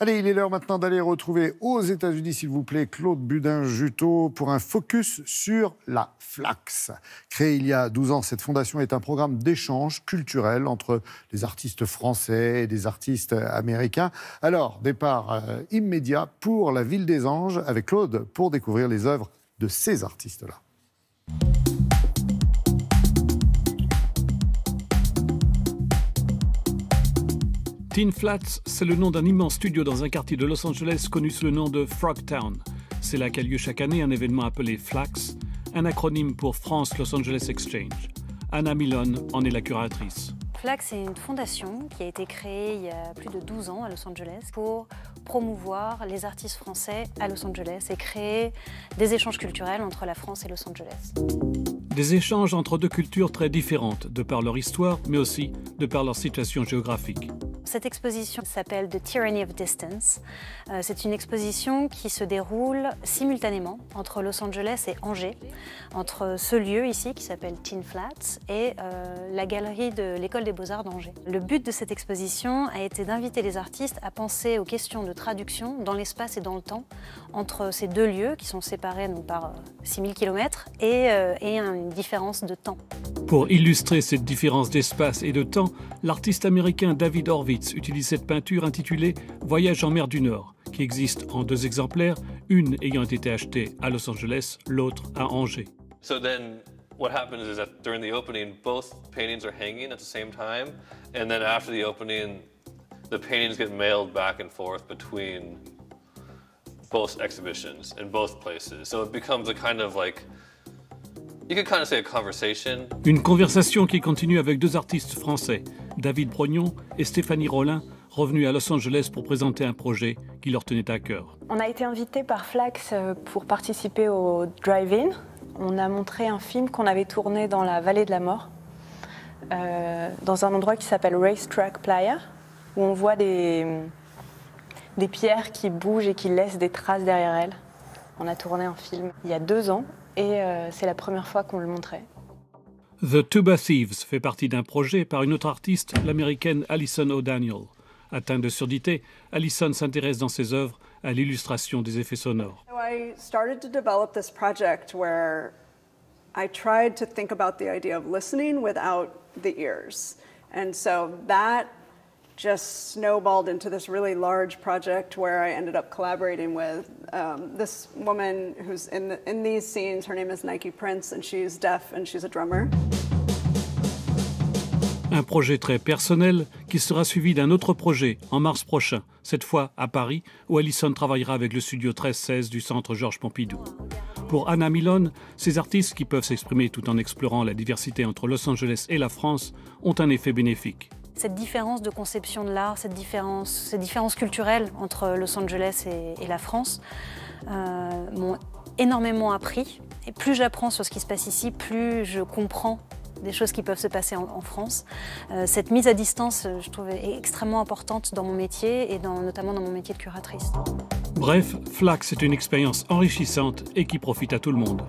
Allez, il est l'heure maintenant d'aller retrouver aux États-Unis, s'il vous plaît, Claude Budin-Juteau pour un focus sur la Flax. Créée il y a 12 ans, cette fondation est un programme d'échange culturel entre les artistes français et des artistes américains. Alors, départ immédiat pour la Ville des Anges avec Claude pour découvrir les œuvres de ces artistes-là. Tin Flats, c'est le nom d'un immense studio dans un quartier de Los Angeles connu sous le nom de Frogtown. C'est là qu'a lieu chaque année un événement appelé FLAX, un acronyme pour France Los Angeles Exchange. Anna Milone en est la curatrice. FLAX est une fondation qui a été créée il y a plus de 12 ans à Los Angeles pour promouvoir les artistes français à Los Angeles et créer des échanges culturels entre la France et Los Angeles. Des échanges entre deux cultures très différentes, de par leur histoire, mais aussi de par leur situation géographique. Cette exposition s'appelle The Tyranny of Distance. C'est une exposition qui se déroule simultanément entre Los Angeles et Angers, entre ce lieu ici qui s'appelle Tin Flats et la galerie de l'École des Beaux-Arts d'Angers. Le but de cette exposition a été d'inviter les artistes à penser aux questions de traduction dans l'espace et dans le temps entre ces deux lieux qui sont séparés donc, par 6000 km et une différence de temps. Pour illustrer cette différence d'espace et de temps, l'artiste américain David Horwitz utilise cette peinture intitulée « Voyage en mer du Nord », qui existe en 2 exemplaires, une ayant été achetée à Los Angeles, l'autre à Angers. So then what happens is that during the opening, both paintings are hanging at the same time, and then after the opening, the paintings get mailed back and forth between both exhibitions in both places. So it becomes a kind of like, you could kind of say a conversation. Une conversation qui continue avec 2 artistes français, David Brognon et Stéphanie Rollin, revenus à Los Angeles pour présenter un projet qui leur tenait à cœur. On a été invités par Flax pour participer au Drive-In. On a montré un film qu'on avait tourné dans la vallée de la mort, dans un endroit qui s'appelle Racetrack Playa, où on voit des pierres qui bougent et qui laissent des traces derrière elles. On a tourné un film il y a 2 ans et c'est la première fois qu'on le montrait. The Tuba Thieves fait partie d'un projet par une autre artiste, l'américaine Alison O'Daniel. Atteinte de surdité, Alison s'intéresse dans ses œuvres à l'illustration des effets sonores. I started to develop this project where I tried to think about the idea of listening without the ears. And so that just snowballed into this really large project where I ended up collaborating with this woman who's in these scenes. Her name is Nike Prince and she's deaf and she's a drummer. Un projet très personnel qui sera suivi d'un autre projet en mars prochain, cette fois à Paris, où Alison travaillera avec le studio 1316 du Centre Georges Pompidou. Pour Anna Milone, ces artistes qui peuvent s'exprimer tout en explorant la diversité entre Los Angeles et la France ont un effet bénéfique. Cette différence de conception de l'art, cette différence culturelle entre Los Angeles et la France m'ont énormément appris. Et plus j'apprends sur ce qui se passe ici, plus je comprends des choses qui peuvent se passer en France. Cette mise à distance, je trouve, est extrêmement importante dans mon métier et notamment dans mon métier de curatrice. Bref, FLAX est une expérience enrichissante et qui profite à tout le monde.